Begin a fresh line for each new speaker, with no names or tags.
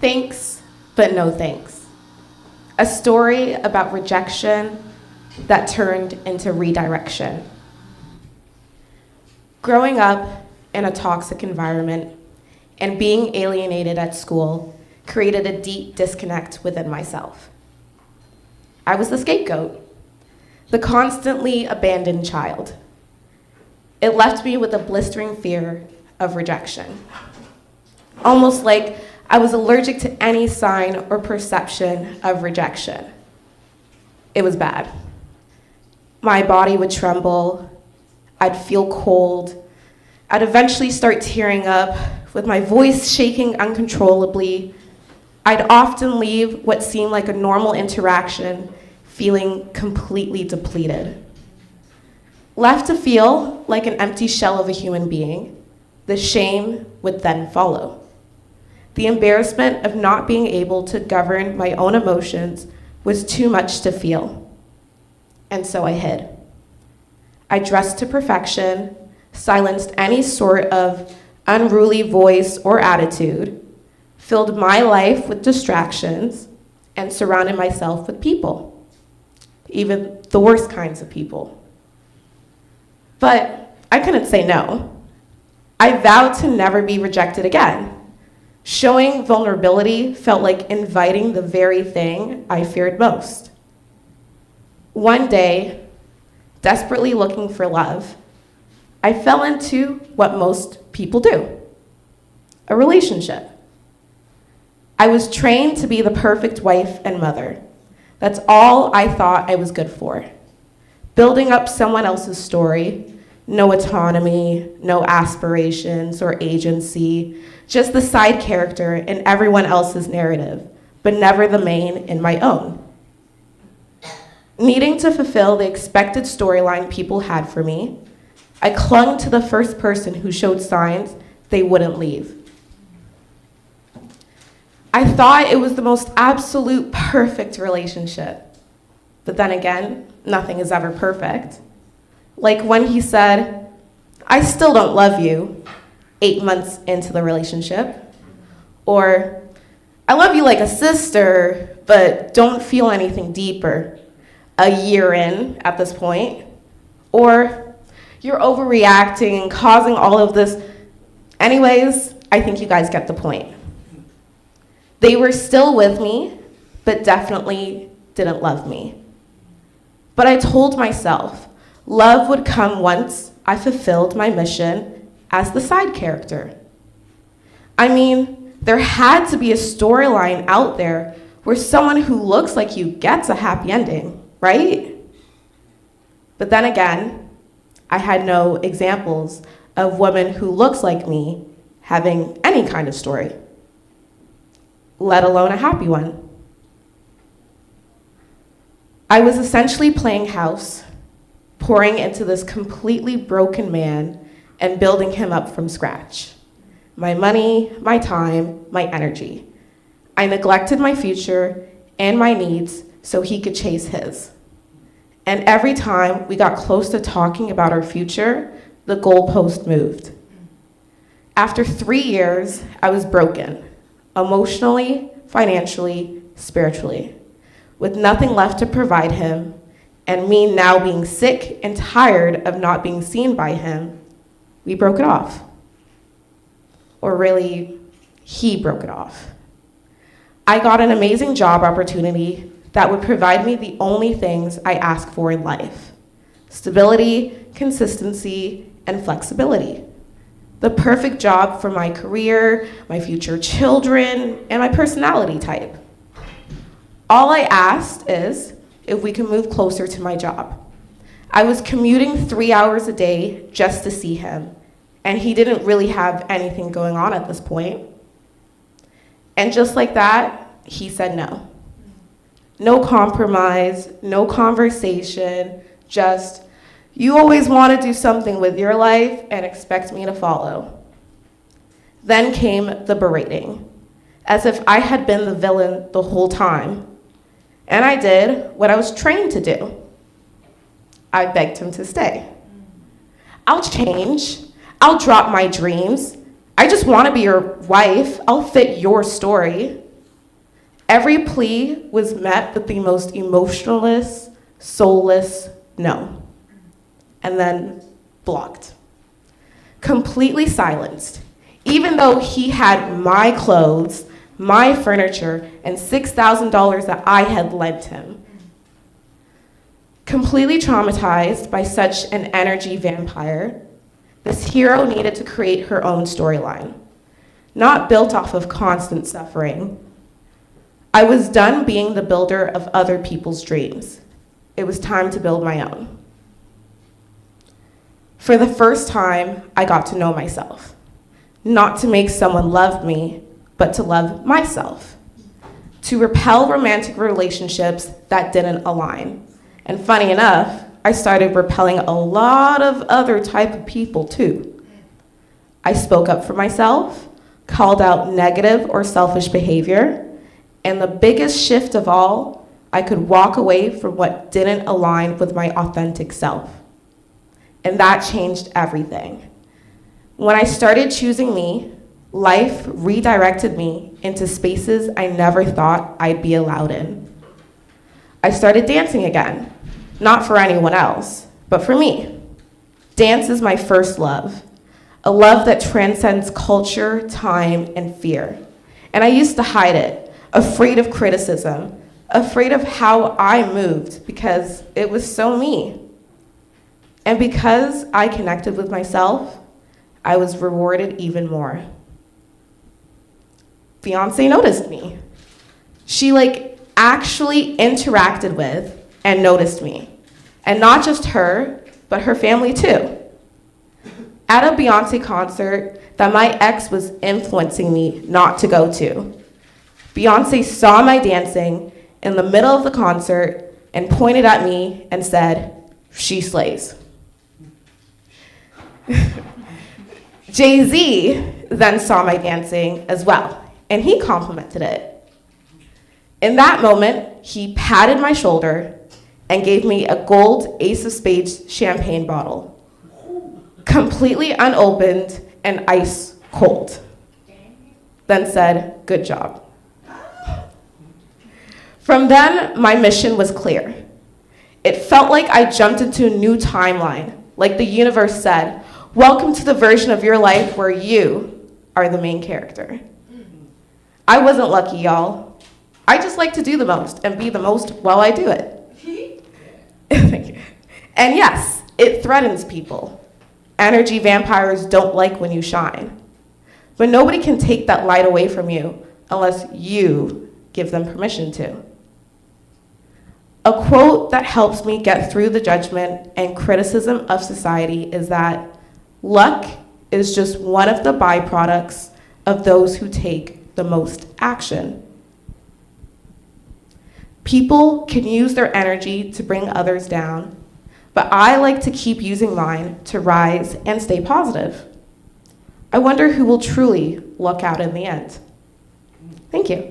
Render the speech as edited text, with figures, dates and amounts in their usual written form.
Thanks, but no thanks. A story about rejection that turned into redirection. Growing up in a toxic environment and being alienated at school created a deep disconnect within myself. I was the scapegoat, the constantly abandoned child. It left me with a blistering fear of rejection, almost like I was allergic to any sign or perception of rejection. It was bad. My body would tremble, I'd feel cold, I'd eventually start tearing up with my voice shaking uncontrollably. I'd often leave what seemed like a normal interaction feeling completely depleted. Left to feel like an empty shell of a human being, the shame would then follow. The embarrassment of not being able to govern my own emotions was too much to feel. And so I hid. I dressed to perfection, silenced any sort of unruly voice or attitude, filled my life with distractions, and surrounded myself with people, even the worst kinds of people. But I couldn't say no. I vowed to never be rejected again. Showing vulnerability felt like inviting the very thing I feared most. One day, desperately looking for love, I fell into what most people do, a relationship. I was trained to be the perfect wife and mother. That's all I thought I was good for. Building up someone else's story, no autonomy, no aspirations or agency, just the side character in everyone else's narrative, but never the main in my own. Needing to fulfill the expected storyline people had for me, I clung to the first person who showed signs they wouldn't leave. I thought it was the most absolute perfect relationship, but then again, nothing is ever perfect. Like when he said, "I still don't love you," 8 months into the relationship. Or, "I love you like a sister, but don't feel anything deeper," a year in at this point. Or, "You're overreacting and causing all of this." Anyways, I think you guys get the point. They were still with me, but definitely didn't love me. But I told myself, love would come once I fulfilled my mission as the side character. I mean, there had to be a storyline out there where someone who looks like you gets a happy ending, right? But then again, I had no examples of women who looks like me having any kind of story, let alone a happy one. I was essentially playing house, pouring into this completely broken man and building him up from scratch. My money, my time, my energy. I neglected my future and my needs so he could chase his. And every time we got close to talking about our future, the goalpost moved. After 3 years, I was broken, emotionally, financially, spiritually, with nothing left to provide him, and me now being sick and tired of not being seen by him. We broke it off. Or really, he broke it off. I got an amazing job opportunity that would provide me the only things I ask for in life: stability, consistency, and flexibility. The perfect job for my career, my future children, and my personality type. All I asked is if we could move closer to my job. I was commuting 3 hours a day just to see him, and he didn't really have anything going on at this point. And just like that, he said no. No compromise, no conversation, just, "You always want to do something with your life and expect me to follow." Then came the berating, as if I had been the villain the whole time. And I did what I was trained to do. I begged him to stay. "I'll change. I'll drop my dreams. I just want to be your wife. I'll fit your story." Every plea was met with the most emotionless, soulless no, and then blocked. Completely silenced, even though he had my clothes, my furniture, and $6,000 that I had lent him. Completely traumatized by such an energy vampire, this hero needed to create her own storyline, not built off of constant suffering. I was done being the builder of other people's dreams. It was time to build my own. For the first time, I got to know myself, not to make someone love me, but to love myself, to repel romantic relationships that didn't align. And funny enough, I started repelling a lot of other type of people too. I spoke up for myself, called out negative or selfish behavior, and the biggest shift of all, I could walk away from what didn't align with my authentic self. And that changed everything. When I started choosing me, life redirected me into spaces I never thought I'd be allowed in. I started dancing again, not for anyone else, but for me. Dance is my first love, a love that transcends culture, time, and fear. And I used to hide it, afraid of criticism, afraid of how I moved because it was so me. And because I connected with myself, I was rewarded even more. Beyonce noticed me. She actually interacted with and noticed me. And not just her, but her family too. At a Beyonce concert that my ex was influencing me not to go to, Beyonce saw my dancing in the middle of the concert and pointed at me and said, "She slays." Jay-Z then saw my dancing as well, and he complimented it. In that moment, he patted my shoulder and gave me a gold Ace of Spades champagne bottle, completely unopened and ice cold, then said, "Good job." From then, my mission was clear. It felt like I jumped into a new timeline, like the universe said, "Welcome to the version of your life where you are the main character." I wasn't lucky, y'all. I just like to do the most and be the most while I do it. Thank you. And yes, it threatens people. Energy vampires don't like when you shine. But nobody can take that light away from you unless you give them permission to. A quote that helps me get through the judgment and criticism of society is that luck is just one of the byproducts of those who take the most action. People can use their energy to bring others down, but I like to keep using mine to rise and stay positive. I wonder who will truly luck out in the end. Thank you.